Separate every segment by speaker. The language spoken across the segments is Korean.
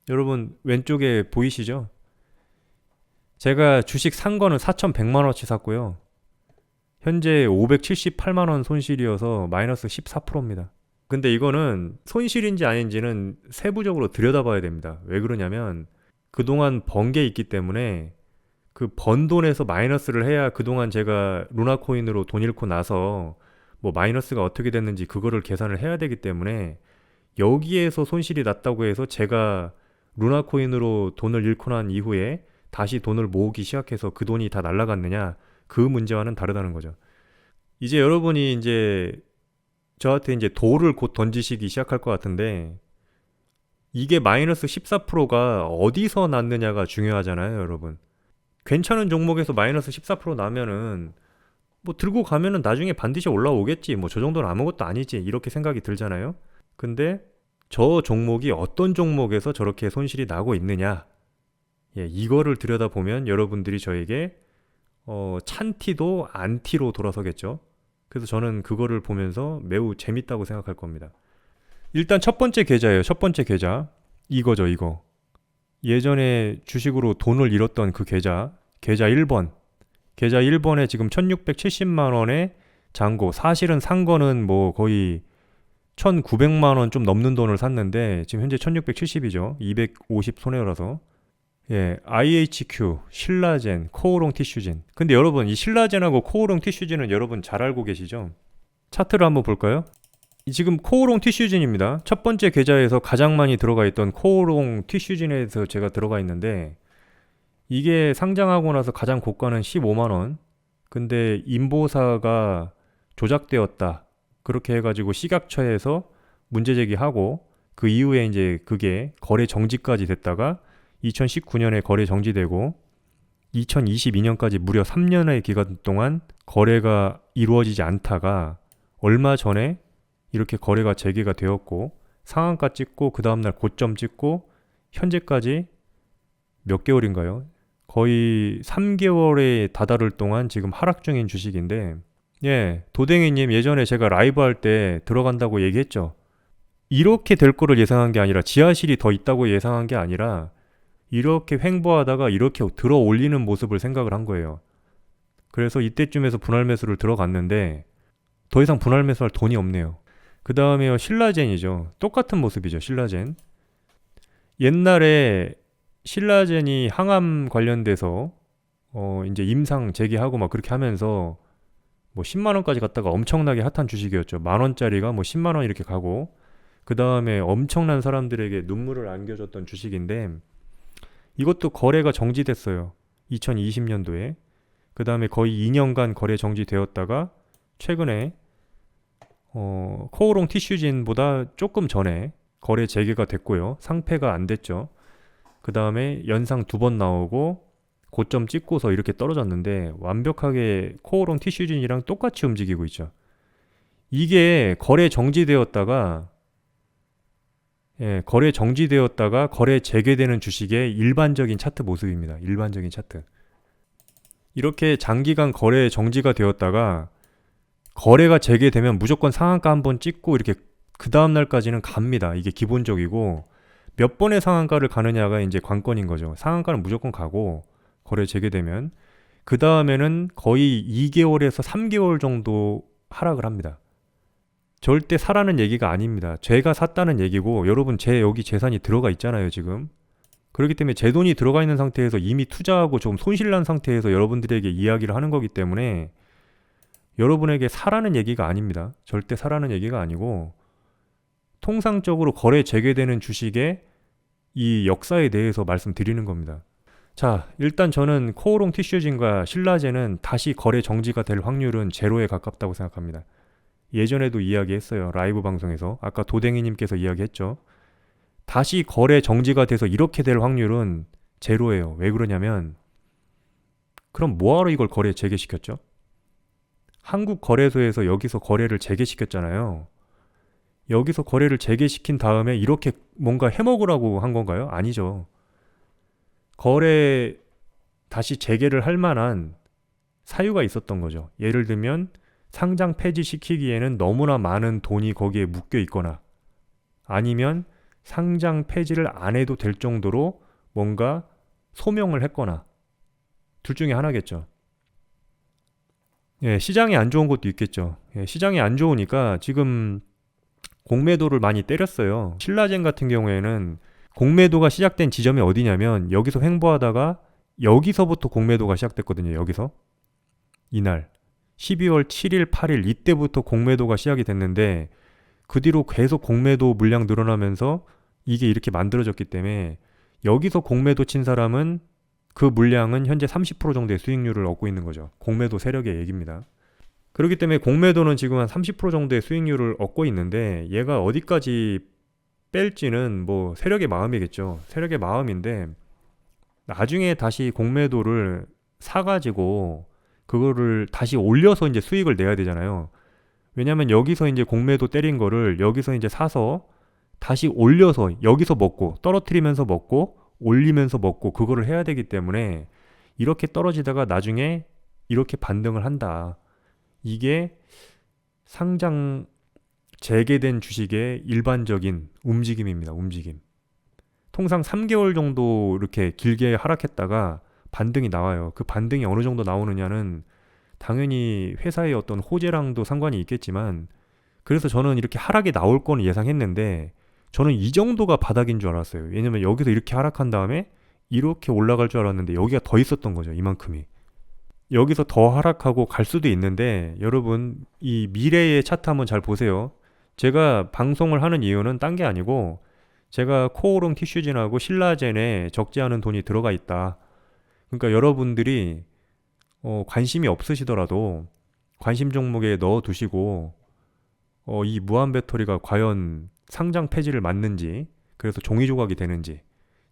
Speaker 1: 여러분 왼쪽에 보이시죠? 제가 주식 산 거는 4,100만 원어치 샀고요. 현재 578만 원 손실이어서 마이너스 14%입니다. 근데 이거는 손실인지 아닌지는 세부적으로 들여다봐야 됩니다. 왜 그러냐면 그동안 번 게 있기 때문에 그 번 돈에서 마이너스를 해야 그동안 제가 루나코인으로 돈 잃고 나서 뭐 마이너스가 어떻게 됐는지 그거를 계산을 해야 되기 때문에 여기에서 손실이 났다고 해서 제가 루나코인으로 돈을 잃고 난 이후에 다시 돈을 모으기 시작해서 그 돈이 다 날라갔느냐, 그 문제와는 다르다는 거죠. 이제 여러분이 이제 저한테 이제 돌을 곧 던지시기 시작할 것 같은데, 이게 마이너스 14%가 어디서 났느냐가 중요하잖아요, 여러분. 괜찮은 종목에서 마이너스 14% 나면은 뭐 들고 가면은 나중에 반드시 올라오겠지. 뭐 저 정도는 아무것도 아니지. 이렇게 생각이 들잖아요. 근데 저 종목이 어떤 종목에서 저렇게 손실이 나고 있느냐. 예, 이거를 들여다보면 여러분들이 저에게 찬티도 안티로 돌아서겠죠. 그래서 저는 그거를 보면서 매우 재밌다고 생각할 겁니다. 일단 첫 번째 계좌예요. 첫 번째 계좌. 이거죠, 이거. 예전에 주식으로 돈을 잃었던 그 계좌. 계좌 1번. 계좌 1번에 지금 1670만 원에 잔고. 사실은 산 거는 뭐 거의 1900만 원 좀 넘는 돈을 샀는데 지금 현재 1670이죠. 250 손해라서. 예, IHQ, 신라젠, 코오롱 티슈진. 근데 여러분, 이 신라젠하고 코오롱 티슈진은 여러분 잘 알고 계시죠? 차트를 한번 볼까요? 지금 코오롱 티슈진입니다. 첫 번째 계좌에서 가장 많이 들어가 있던 코오롱 티슈진에서 제가 들어가 있는데, 이게 상장하고 나서 가장 고가는 15만 원. 근데 인보사가 조작되었다. 그렇게 해가지고 식약처에서 문제 제기하고 그 이후에 이제 그게 거래 정지까지 됐다가 2019년에 거래 정지되고 2022년까지 무려 3년의 기간 동안 거래가 이루어지지 않다가 얼마 전에 이렇게 거래가 재개가 되었고 상한가 찍고 그 다음날 고점 찍고 현재까지 몇 개월인가요? 거의 3개월에 다다를 동안 지금 하락 중인 주식인데, 예, 도댕이님 예전에 제가 라이브 할 때 들어간다고 얘기했죠. 이렇게 될 거를 예상한 게 아니라 지하실이 더 있다고 예상한 게 아니라 이렇게 횡보하다가 이렇게 들어 올리는 모습을 생각을 한 거예요. 그래서 이때쯤에서 분할 매수를 들어갔는데 더 이상 분할 매수할 돈이 없네요. 그 다음에요, 신라젠이죠. 똑같은 모습이죠, 신라젠. 옛날에 신라젠이 항암 관련돼서 이제 임상 재개하고 막 그렇게 하면서 뭐 10만 원까지 갔다가 엄청나게 핫한 주식이었죠. 만 원짜리가 뭐 10만 원 이렇게 가고 그 다음에 엄청난 사람들에게 눈물을 안겨줬던 주식인데 이것도 거래가 정지됐어요. 2020년도에. 그 다음에 거의 2년간 거래 정지되었다가 최근에 코오롱 티슈진보다 조금 전에 거래 재개가 됐고요. 상패가 안 됐죠. 그 다음에 연상 두 번 나오고 고점 찍고서 이렇게 떨어졌는데 완벽하게 코오롱 티슈진이랑 똑같이 움직이고 있죠. 이게 거래 정지되었다가 거래 정지되었다가 거래 재개되는 주식의 일반적인 차트 모습입니다. 일반적인 차트. 이렇게 장기간 거래 정지가 되었다가 거래가 재개되면 무조건 상한가 한번 찍고 이렇게 그 다음 날까지는 갑니다. 이게 기본적이고 몇 번의 상한가를 가느냐가 이제 관건인 거죠. 상한가는 무조건 가고 거래 재개되면 그 다음에는 거의 2개월에서 3개월 정도 하락을 합니다. 절대 사라는 얘기가 아닙니다. 제가 샀다는 얘기고 여러분 제 여기 재산이 들어가 있잖아요, 지금. 그렇기 때문에 제 돈이 들어가 있는 상태에서 이미 투자하고 조금 손실난 상태에서 여러분들에게 이야기를 하는 거기 때문에 여러분에게 사라는 얘기가 아닙니다. 절대 사라는 얘기가 아니고 통상적으로 거래 재개되는 주식의 이 역사에 대해서 말씀드리는 겁니다. 자, 일단 저는 코오롱 티슈진과 신라젠은 다시 거래 정지가 될 확률은 제로에 가깝다고 생각합니다. 예전에도 이야기했어요. 라이브 방송에서. 아까 도댕이님께서 이야기했죠. 다시 거래 정지가 돼서 이렇게 될 확률은 제로예요. 왜 그러냐면 그럼 뭐하러 이걸 거래 재개시켰죠? 한국 거래소에서 여기서 거래를 재개시켰잖아요. 여기서 거래를 재개시킨 다음에 이렇게 뭔가 해먹으라고 한 건가요? 아니죠. 거래 다시 재개를 할 만한 사유가 있었던 거죠. 예를 들면 상장 폐지시키기에는 너무나 많은 돈이 거기에 묶여 있거나 아니면 상장 폐지를 안 해도 될 정도로 뭔가 소명을 했거나 둘 중에 하나겠죠. 예, 시장이 안 좋은 것도 있겠죠. 예, 시장이 안 좋으니까 지금 공매도를 많이 때렸어요. 신라젠 같은 경우에는 공매도가 시작된 지점이 어디냐면 여기서 횡보하다가 여기서부터 공매도가 시작됐거든요. 여기서 이날 12월 7일, 8일 이때부터 공매도가 시작이 됐는데 그 뒤로 계속 공매도 물량 늘어나면서 이게 이렇게 만들어졌기 때문에 여기서 공매도 친 사람은 그 물량은 현재 30% 정도의 수익률을 얻고 있는 거죠. 공매도 세력의 얘기입니다. 그렇기 때문에 공매도는 지금 한 30% 정도의 수익률을 얻고 있는데 얘가 어디까지 뺄지는 뭐 세력의 마음이겠죠. 세력의 마음인데 나중에 다시 공매도를 사가지고 그거를 다시 올려서 이제 수익을 내야 되잖아요. 왜냐면 여기서 이제 공매도 때린 거를 여기서 이제 사서 다시 올려서 여기서 먹고 떨어뜨리면서 먹고 올리면서 먹고 그거를 해야 되기 때문에 이렇게 떨어지다가 나중에 이렇게 반등을 한다. 이게 상장 재개된 주식의 일반적인 움직임입니다. 움직임. 통상 3개월 정도 이렇게 길게 하락했다가 반등이 나와요. 그 반등이 어느 정도 나오느냐는 당연히 회사의 어떤 호재랑도 상관이 있겠지만 그래서 저는 이렇게 하락이 나올 거는 예상했는데 저는 이 정도가 바닥인 줄 알았어요. 왜냐면 여기서 이렇게 하락한 다음에 이렇게 올라갈 줄 알았는데 여기가 더 있었던 거죠. 이만큼이. 여기서 더 하락하고 갈 수도 있는데 여러분 이 미래의 차트 한번 잘 보세요. 제가 방송을 하는 이유는 딴 게 아니고 제가 코오롱 티슈진하고 신라젠에 적지 않은 돈이 들어가 있다. 그러니까 여러분들이 관심이 없으시더라도 관심 종목에 넣어 두시고 이 무한 배터리가 과연 상장 폐지를 맞는지 그래서 종이 조각이 되는지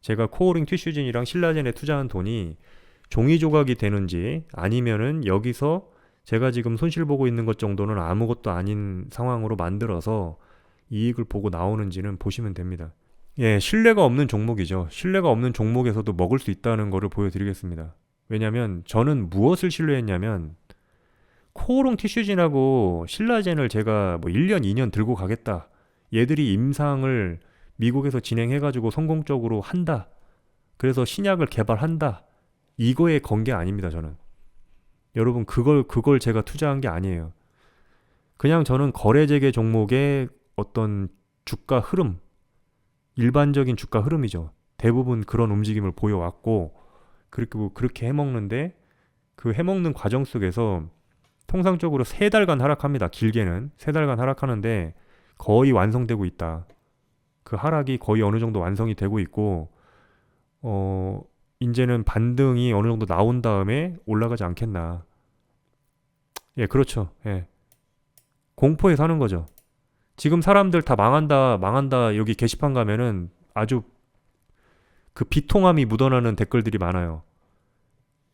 Speaker 1: 제가 코오링 티슈진이랑 신라젠에 투자한 돈이 종이 조각이 되는지 아니면은 여기서 제가 지금 손실 보고 있는 것 정도는 아무것도 아닌 상황으로 만들어서 이익을 보고 나오는지는 보시면 됩니다. 예, 신뢰가 없는 종목이죠. 신뢰가 없는 종목에서도 먹을 수 있다는 거를 보여드리겠습니다. 왜냐면 저는 무엇을 신뢰했냐면 코오롱 티슈진하고 신라젠을 제가 뭐 1년, 2년 들고 가겠다. 얘들이 임상을 미국에서 진행해가지고 성공적으로 한다. 그래서 신약을 개발한다. 이거에 건 게 아닙니다, 저는. 여러분, 그걸 제가 투자한 게 아니에요. 그냥 저는 거래재개 종목의 어떤 주가 흐름, 일반적인 주가 흐름이죠. 대부분 그런 움직임을 보여왔고, 그렇게 해먹는데, 그 해먹는 과정 속에서 통상적으로 3달간 하락합니다. 길게는. 3달간 하락하는데, 거의 완성되고 있다. 그 하락이 거의 어느 정도 완성이 되고 있고, 이제는 반등이 어느 정도 나온 다음에 올라가지 않겠나. 예, 그렇죠. 예. 공포에 사는 거죠. 지금 사람들 다 망한다, 망한다, 여기 게시판 가면은 아주 그 비통함이 묻어나는 댓글들이 많아요.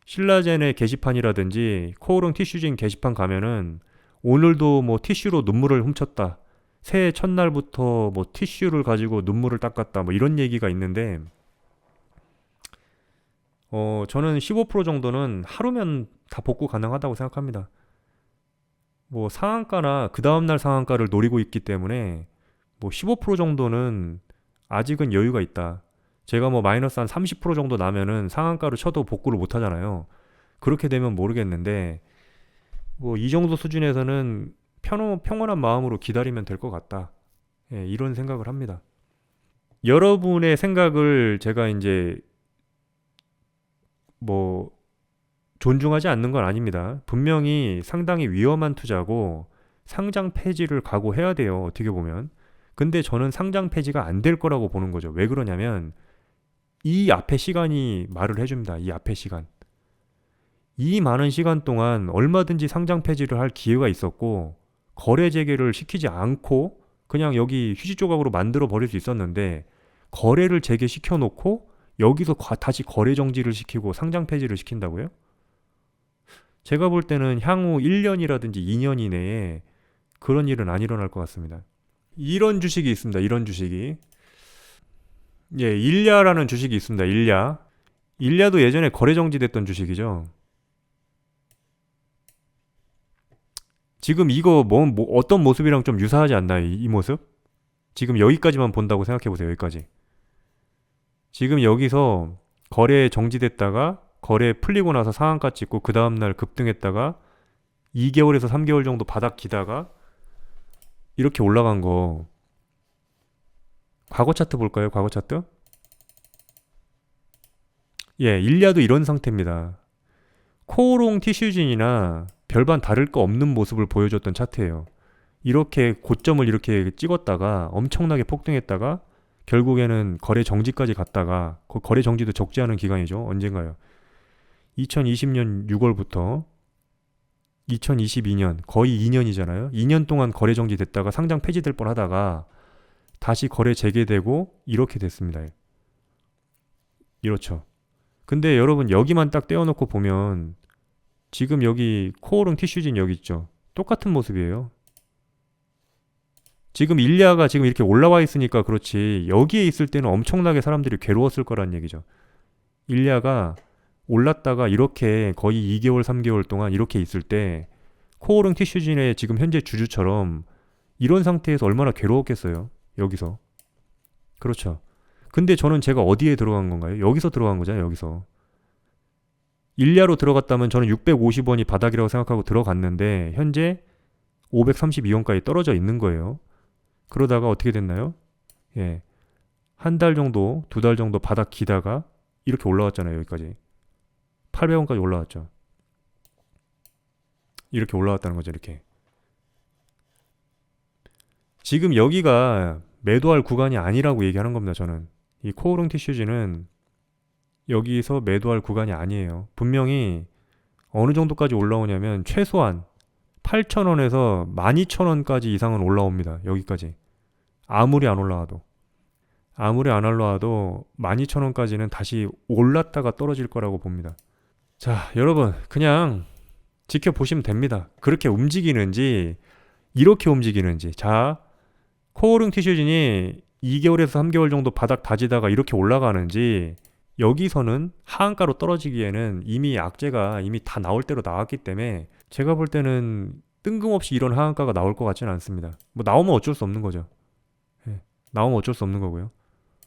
Speaker 1: 신라젠의 게시판이라든지 코오롱 티슈진 게시판 가면은 오늘도 뭐 티슈로 눈물을 훔쳤다. 새해 첫날부터 뭐 티슈를 가지고 눈물을 닦았다. 뭐 이런 얘기가 있는데 저는 15% 정도는 하루면 다 복구 가능하다고 생각합니다. 뭐 상한가나 그 다음날 상한가를 노리고 있기 때문에 뭐 15% 정도는 아직은 여유가 있다. 제가 뭐 마이너스 한 30% 정도 나면은 상한가를 쳐도 복구를 못 하잖아요. 그렇게 되면 모르겠는데 뭐 이 정도 수준에서는 평온한 마음으로 기다리면 될 것 같다. 예, 이런 생각을 합니다. 여러분의 생각을 제가 이제 뭐 존중하지 않는 건 아닙니다. 분명히 상당히 위험한 투자고 상장 폐지를 각오해야 돼요. 어떻게 보면. 근데 저는 상장 폐지가 안 될 거라고 보는 거죠. 왜 그러냐면 이 앞에 시간이 말을 해줍니다. 이 앞에 시간. 이 많은 시간 동안 얼마든지 상장 폐지를 할 기회가 있었고 거래 재개를 시키지 않고 그냥 여기 휴지 조각으로 만들어 버릴 수 있었는데 거래를 재개시켜 놓고 여기서 다시 거래 정지를 시키고 상장 폐지를 시킨다고요? 제가 볼 때는 향후 1년이라든지 2년 이내에 그런 일은 안 일어날 것 같습니다. 이런 주식이 있습니다. 이런 주식이. 예, 일야라는 주식이 있습니다. 일야. 일야도 예전에 거래 정지됐던 주식이죠. 지금 이거 어떤 모습이랑 좀 유사하지 않나요? 이 모습? 지금 여기까지만 본다고 생각해보세요. 여기까지. 지금 여기서 거래 정지됐다가 거래 풀리고 나서 상한가 찍고 그 다음날 급등했다가 2개월에서 3개월 정도 바닥 기다가 이렇게 올라간 거. 과거 차트 볼까요? 과거 차트? 예, 일리아도 이런 상태입니다. 코오롱 티슈진이나 별반 다를 거 없는 모습을 보여줬던 차트예요. 이렇게 고점을 이렇게 찍었다가 엄청나게 폭등했다가 결국에는 거래 정지까지 갔다가 그 거래 정지도 적지 않은 기간이죠. 언젠가요? 2020년 6월부터 2022년 거의 2년이잖아요. 2년 동안 거래 정지됐다가 상장 폐지될 뻔하다가 다시 거래 재개되고 이렇게 됐습니다. 이렇죠. 근데 여러분 여기만 딱 떼어놓고 보면 지금 여기 코오롱 티슈진 여기 있죠. 똑같은 모습이에요. 지금 일리아가 지금 이렇게 올라와 있으니까 그렇지 여기에 있을 때는 엄청나게 사람들이 괴로웠을 거란 얘기죠. 일리아가 올랐다가 이렇게 거의 2개월, 3개월 동안 이렇게 있을 때 코오롱 티슈진의 지금 현재 주주처럼 이런 상태에서 얼마나 괴로웠겠어요. 여기서. 그렇죠. 근데 저는 제가 어디에 들어간 건가요? 여기서 들어간 거잖아요. 여기서. 일리아로 들어갔다면 저는 650원이 바닥이라고 생각하고 들어갔는데 현재 532원까지 떨어져 있는 거예요. 그러다가 어떻게 됐나요? 예. 한 달 정도, 두 달 정도 바닥 기다가 이렇게 올라왔잖아요. 여기까지. 800원까지 올라왔죠. 이렇게 올라왔다는 거죠. 이렇게. 지금 여기가 매도할 구간이 아니라고 얘기하는 겁니다. 저는. 이 코오롱 티슈즈는 여기서 매도할 구간이 아니에요. 분명히 어느 정도까지 올라오냐면 최소한 8,000원에서 12,000원까지 이상은 올라옵니다. 여기까지. 아무리 안 올라와도. 아무리 안 올라와도 12,000원까지는 다시 올랐다가 떨어질 거라고 봅니다. 자, 여러분 그냥 지켜보시면 됩니다. 그렇게 움직이는지 이렇게 움직이는지. 자, 코오롱 티슈진이 2개월에서 3개월 정도 바닥 다지다가 이렇게 올라가는지 여기서는 하한가로 떨어지기에는 이미 악재가 이미 다 나올 대로 나왔기 때문에 제가 볼 때는 뜬금없이 이런 하한가가 나올 것 같지는 않습니다. 뭐 나오면 어쩔 수 없는 거죠. 예, 나오면 어쩔 수 없는 거고요.